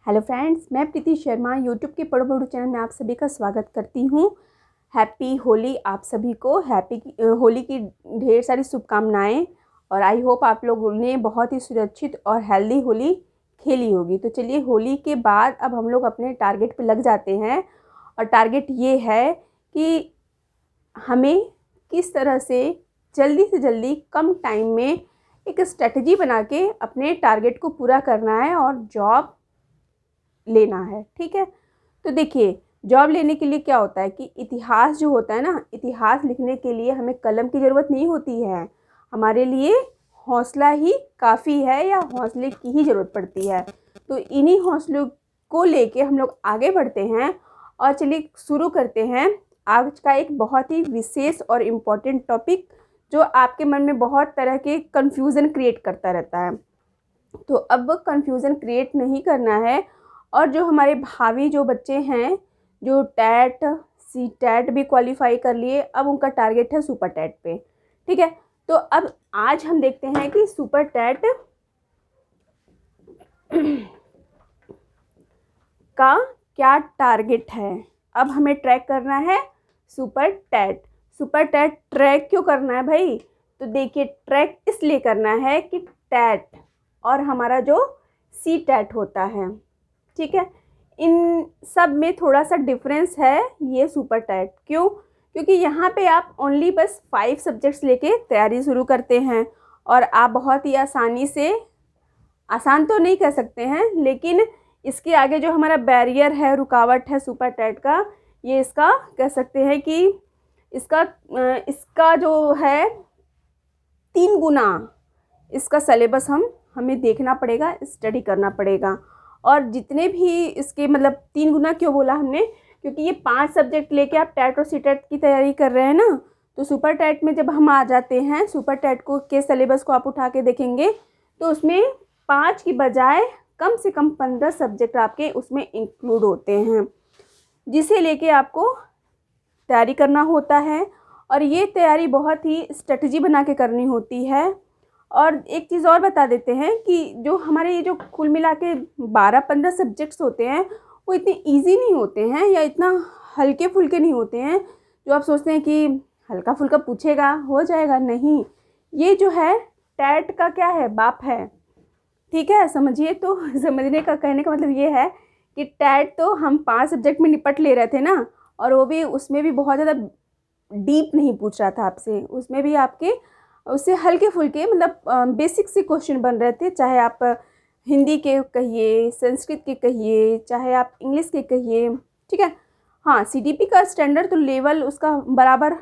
Hello friends, मैं प्रीति Sharma YouTube के पढ़ो बढ़ो चैनल में आप सभी का स्वागत करती हूँ। हैप्पी होली आप सभी को। होली की ढेर सारी शुभकामनाएं और आई होप आप लोगों ने बहुत ही सुरक्षित और हेल्दी होली खेली होगी। तो चलिए, होली के बाद अब हम लोग अपने टारगेट पे लग जाते हैं और टारगेट ये है कि हमें किस तरह से जल्दी कम टाइम में एक स्ट्रेटजी बना के अपने टारगेट को पूरा करना है और जॉब लेना है। ठीक है, तो देखिए, जॉब लेने के लिए क्या होता है कि इतिहास जो होता है ना, इतिहास लिखने के लिए हमें कलम की ज़रूरत नहीं होती है, हमारे लिए हौसला ही काफ़ी है या हौसले की ही ज़रूरत पड़ती है। तो इन्हीं हौसलों को लेके हम लोग आगे बढ़ते हैं और चलिए शुरू करते हैं आज का एक बहुत ही विशेष और इम्पॉर्टेंट टॉपिक जो आपके मन में बहुत तरह के कन्फ्यूज़न क्रिएट करता रहता है। तो अब कन्फ्यूज़न क्रिएट नहीं करना है और जो हमारे भावी जो बच्चे हैं जो टैट सी टैट भी क्वालिफाई कर लिए, अब उनका टारगेट है सुपर टैट पे। ठीक है, तो अब आज हम देखते हैं कि सुपर टैट का क्या टारगेट है। अब हमें ट्रैक करना है super TET. Super TET track क्यों करना है भाई? तो देखिए, ट्रैक इसलिए करना है कि टैट और हमारा जो सी टैट होता है, ठीक है, इन सब में थोड़ा सा डिफरेंस है। ये सुपर टैट क्यों? क्योंकि यहाँ पे आप ओनली बस 5 सब्जेक्ट्स लेके तैयारी शुरू करते हैं और आप बहुत ही आसानी से, आसान तो नहीं कह सकते हैं, लेकिन इसके आगे जो हमारा बैरियर है, रुकावट है सुपर टैट का, ये इसका कह सकते हैं कि इसका जो है 3 गुना इसका सिलेबस हमें देखना पड़ेगा, स्टडी करना पड़ेगा। और जितने भी इसके, मतलब 3 गुना क्यों बोला हमने, क्योंकि ये 5 सब्जेक्ट लेके आप टैट और सी टैट की तैयारी कर रहे हैं ना, तो सुपर टैट में जब हम आ जाते हैं, सुपर टैट को के सिलेबस को आप उठा के देखेंगे तो उसमें 5 की बजाय कम से कम 15 सब्जेक्ट आपके उसमें इंक्लूड होते हैं, जिसे लेके आपको तैयारी करना होता है। और ये तैयारी बहुत ही स्ट्रेटजी बना के करनी होती है। और एक चीज़ और बता देते हैं कि जो हमारे ये जो कुल मिला के 12-15 सब्जेक्ट्स होते हैं, वो इतने इजी नहीं होते हैं या इतना हल्के फुल्के नहीं होते हैं जो आप सोचते हैं कि हल्का फुल्का पूछेगा हो जाएगा। नहीं, ये जो है टैट का क्या है, बाप है। ठीक है, समझिए। तो समझने का, कहने का मतलब ये है कि टैट तो हम 5 सब्जेक्ट में निपट ले रहे थे ना, और वो भी उसमें भी बहुत ज़्यादा डीप नहीं पूछ रहा था आपसे, उसमें भी आपके उससे हल्के फुल्के, मतलब बेसिक से क्वेश्चन बन रहे थे। चाहे आप हिंदी के कहिए, संस्कृत के कहिए, चाहे आप इंग्लिश के कहिए। ठीक है, हाँ, सीडीपी का स्टैंडर्ड तो लेवल उसका बराबर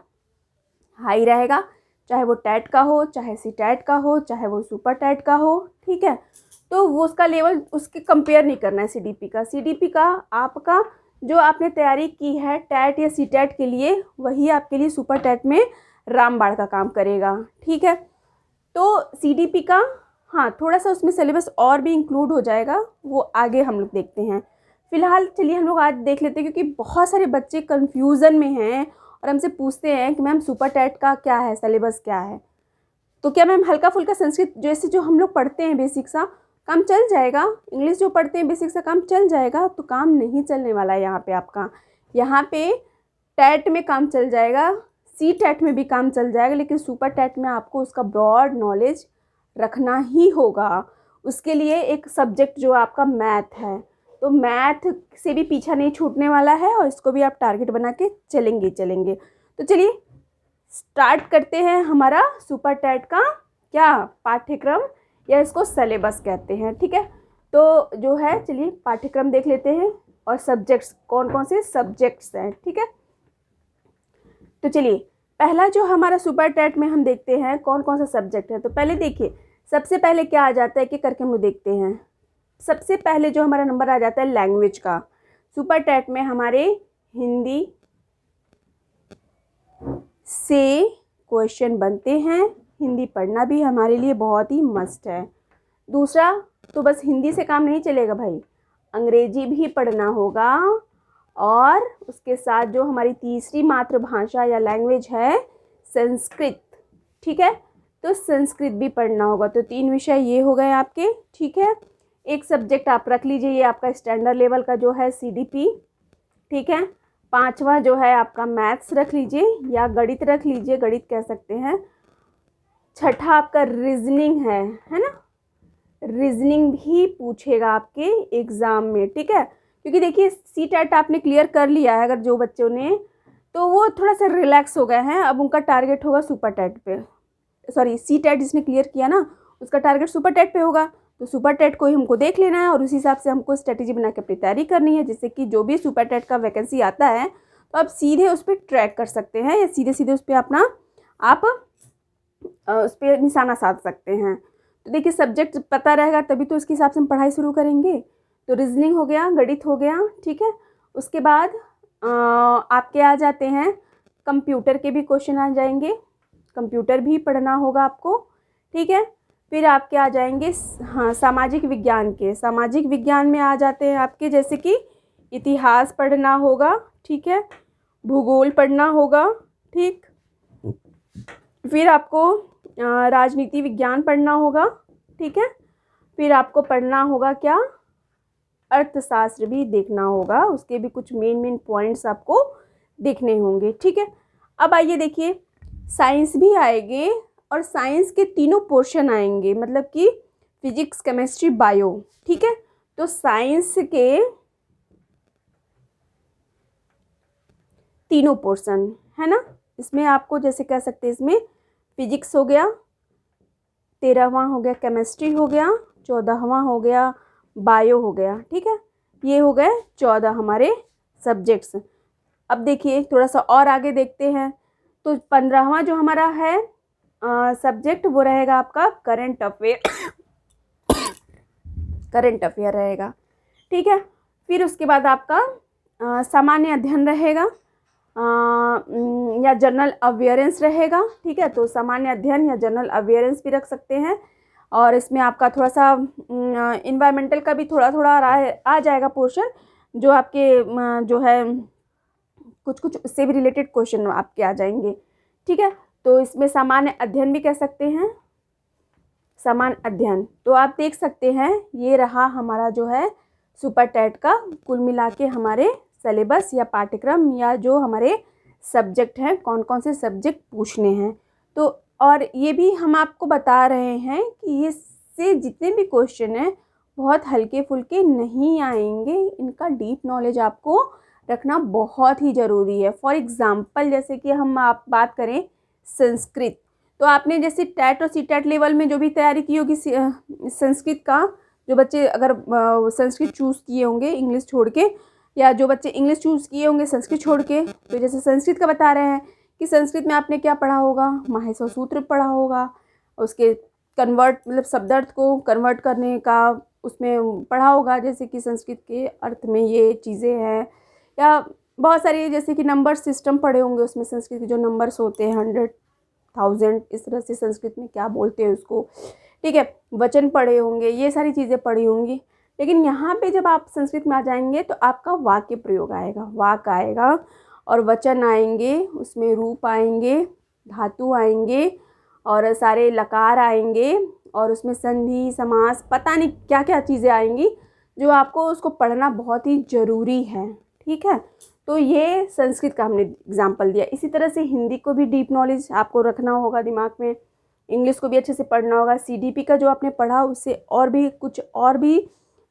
हाई रहेगा, चाहे वो टैट का हो, चाहे सी टैट का हो, चाहे वो सुपर टैट का हो। ठीक है, तो वो उसका लेवल उसके कंपेयर नहीं करना है सीडीपी का आपका जो आपने तैयारी की है टैट या सी टैट के लिए, वही आपके लिए सुपर टैट में रामबाण का काम करेगा। ठीक है, तो सीडीपी का हाँ, थोड़ा सा उसमें सिलेबस और भी इंक्लूड हो जाएगा, वो आगे हम लोग देखते हैं। फिलहाल चलिए हम लोग आज देख लेते हैं, क्योंकि बहुत सारे बच्चे कन्फ्यूज़न में हैं और हमसे पूछते हैं कि मैम सुपर टैट का क्या है, सिलेबस क्या है। तो क्या मैम हल्का फुल्का संस्कृत जैसे जो हम लोग पढ़ते हैं बेसिक सा काम चल जाएगा, इंग्लिश जो पढ़ते हैं बेसिक सा काम चल जाएगा? तो काम नहीं चलने वाला है यहाँ पे आपका। यहाँ पे टैट में काम चल जाएगा, सी टैट में भी काम चल जाएगा, लेकिन सुपर टैट में आपको उसका ब्रॉड नॉलेज रखना ही होगा। उसके लिए एक सब्जेक्ट जो आपका मैथ है, तो मैथ से भी पीछा नहीं छूटने वाला है और इसको भी आप टारगेट बना के चलेंगे। तो चलिए स्टार्ट करते हैं हमारा सुपर टैट का क्या पाठ्यक्रम, या इसको सिलेबस कहते हैं। ठीक है, तो जो है चलिए पाठ्यक्रम देख लेते हैं और सब्जेक्ट्स कौन कौन से सब्जेक्ट्स हैं। ठीक है, तो चलिए पहला जो हमारा सुपर टैट में हम देखते हैं कौन कौन सा सब्जेक्ट है। तो पहले देखिए, सबसे पहले क्या आ जाता है कि करके हम लोग देखते हैं। सबसे पहले जो हमारा नंबर आ जाता है लैंग्वेज का। सुपर टैट में हमारे हिंदी से क्वेश्चन बनते हैं, हिंदी पढ़ना भी हमारे लिए बहुत ही मस्ट है। दूसरा, तो बस हिंदी से काम नहीं चलेगा भाई, अंग्रेजी भी पढ़ना होगा, और उसके साथ जो हमारी तीसरी मातृभाषा या लैंग्वेज है संस्कृत। ठीक है, तो संस्कृत भी पढ़ना होगा। तो 3 विषय ये हो गए आपके। ठीक है, एक सब्जेक्ट आप रख लीजिए, ये आपका स्टैंडर्ड लेवल का जो है CDP, ठीक है। 5वां जो है आपका मैथ्स रख लीजिए या गणित रख लीजिए, गणित कह सकते हैं। 6ठा आपका रीजनिंग है ना, रीजनिंग भी पूछेगा आपके एग्ज़ाम में, ठीक है। क्योंकि देखिए CTET आपने क्लियर कर लिया है अगर जो बच्चों ने, तो वो थोड़ा सा रिलैक्स हो गए हैं। अब उनका टारगेट होगा सुपर टेट पे, सॉरी CTET जिसने क्लियर किया ना उसका टारगेट सुपर टेट पे होगा। तो सुपर टेट को ही हमको देख लेना है और उस हिसाब से हमको स्ट्रेटेजी बना के अपनी तैयारी करनी है, जिससे कि जो भी सुपर टेट का वैकेंसी आता है तो आप सीधे उस पर ट्रैक कर सकते हैं या सीधे सीधे उस पर अपना आप उस पर निशाना साध सकते हैं। तो देखिए सब्जेक्ट पता रहेगा तभी तो उसके हिसाब से हम पढ़ाई शुरू करेंगे। तो रीजनिंग हो गया, गणित हो गया, ठीक है। उसके बाद आपके आ जाते हैं कंप्यूटर के भी क्वेश्चन आ जाएंगे, कंप्यूटर भी पढ़ना होगा आपको, ठीक है। फिर आपके आ जाएंगे हाँ सामाजिक विज्ञान के, सामाजिक विज्ञान में आ जाते हैं आपके जैसे कि इतिहास पढ़ना होगा, ठीक है, भूगोल पढ़ना होगा, ठीक। फिर आपको राजनीति विज्ञान पढ़ना होगा, ठीक है। फिर आपको पढ़ना होगा क्या, अर्थशास्त्र भी देखना होगा, उसके भी कुछ मेन पॉइंट्स आपको देखने होंगे, ठीक है। अब आइए देखिए साइंस भी आएंगे और साइंस के तीनों पोर्शन आएंगे, मतलब कि फिजिक्स, केमिस्ट्री, बायो, ठीक है। तो साइंस के तीनों पोर्शन है ना, इसमें आपको जैसे कह सकते हैं इसमें फिजिक्स हो गया, 13वां हो गया केमिस्ट्री हो गया, 14वां हो गया बायो हो गया, ठीक है। ये हो गए 14 हमारे सब्जेक्ट्स। अब देखिए थोड़ा सा और आगे देखते हैं, तो 15वां जो हमारा है सब्जेक्ट वो रहेगा आपका करंट अफेयर, करंट अफेयर रहेगा, ठीक है। फिर उसके बाद आपका सामान्य अध्ययन रहेगा या जनरल अवेयरेंस रहेगा, ठीक है। तो सामान्य अध्ययन या जनरल अवेयरेंस भी रख सकते हैं। और इसमें आपका थोड़ा सा इन्वायरमेंटल का भी थोड़ा थोड़ा आ जाएगा पोर्शन, जो आपके जो है कुछ उससे भी रिलेटेड क्वेश्चन आपके आ जाएंगे, ठीक है। तो इसमें सामान्य अध्ययन भी कह सकते हैं, सामान्य अध्ययन। तो आप देख सकते हैं ये रहा हमारा जो है सुपर टेट का कुल मिला के हमारे सिलेबस या पाठ्यक्रम या जो हमारे सब्जेक्ट हैं, कौन कौन से सब्जेक्ट पूछने हैं। तो और ये भी हम आपको बता रहे हैं कि ये से जितने भी क्वेश्चन हैं बहुत हल्के फुल्के नहीं आएंगे, इनका डीप नॉलेज आपको रखना बहुत ही ज़रूरी है। फॉर एग्ज़ाम्पल जैसे कि हम आप बात करें संस्कृत, तो आपने जैसे टेट और CTET लेवल में जो भी तैयारी की होगी संस्कृत का, जो बच्चे अगर संस्कृत चूज़ किए होंगे इंग्लिश छोड़ के, या जो बच्चे इंग्लिश चूज़ किए होंगे संस्कृत छोड़ के, तो जैसे संस्कृत का बता रहे हैं कि संस्कृत में आपने क्या पढ़ा होगा, माहेश्वर सूत्र पढ़ा होगा, उसके कन्वर्ट मतलब शब्दार्थ को कन्वर्ट करने का उसमें पढ़ा होगा, जैसे कि संस्कृत के अर्थ में ये चीज़ें हैं, या बहुत सारी जैसे कि नंबर सिस्टम पढ़े होंगे, उसमें संस्कृत के जो नंबर्स होते हैं 100, 1000 इस तरह से संस्कृत में क्या बोलते हैं उसको, ठीक है, वचन पढ़े होंगे, ये सारी चीज़ें पढ़ी होंगी। लेकिन यहाँ पे जब आप संस्कृत में आ जाएंगे तो आपका वाक्य प्रयोग आएगा, वाक्य आएगा और वचन आएंगे, उसमें रूप आएंगे, धातु आएंगे और सारे लकार आएंगे और उसमें संधि समास पता नहीं क्या क्या चीज़ें आएंगी जो आपको उसको पढ़ना बहुत ही ज़रूरी है, ठीक है। तो ये संस्कृत का हमने एग्जाम्पल दिया। इसी तरह से हिंदी को भी डीप नॉलेज आपको रखना होगा दिमाग में, इंग्लिश को भी अच्छे से पढ़ना होगा, CDP का जो आपने पढ़ा उससे और भी कुछ और भी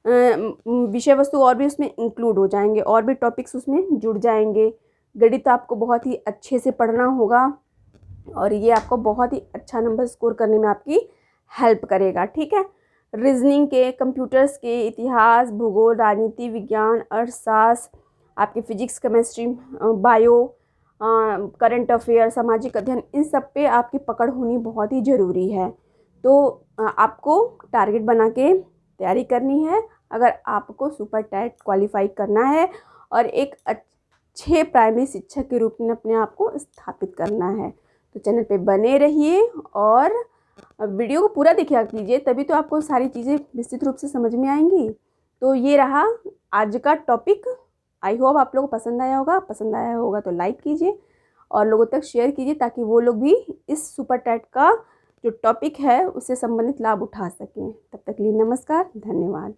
विषय वस्तु और भी उसमें इंक्लूड हो जाएंगे, और भी टॉपिक्स उसमें जुड़ जाएंगे। गणित आपको बहुत ही अच्छे से पढ़ना होगा और ये आपको बहुत ही अच्छा नंबर स्कोर करने में आपकी हेल्प करेगा, ठीक है। रीजनिंग के, कंप्यूटर्स के, इतिहास, भूगोल, राजनीति विज्ञान, अर्थशास्त्र, आपके physics, chemistry, bio, current affair, सामाजिक अध्ययन, इन सब पे आपकी पकड़ होनी बहुत ही ज़रूरी है। तो आपको टारगेट बना के तैयारी करनी है अगर आपको सुपर टेट क्वालिफाई करना है और एक अच्छे प्राइमरी शिक्षक के रूप में अपने आप को स्थापित करना है। तो चैनल पे बने रहिए और वीडियो को पूरा देखा कीजिए, तभी तो आपको सारी चीज़ें विस्तृत रूप से समझ में आएंगी। तो ये रहा आज का टॉपिक। आई होप आप लोगों को पसंद आया होगा, पसंद आया होगा तो लाइक कीजिए और लोगों तक शेयर कीजिए ताकि वो लोग भी इस सुपर टेट का जो टॉपिक है उससे संबंधित लाभ उठा सकें। तब तक के लिए नमस्कार, धन्यवाद।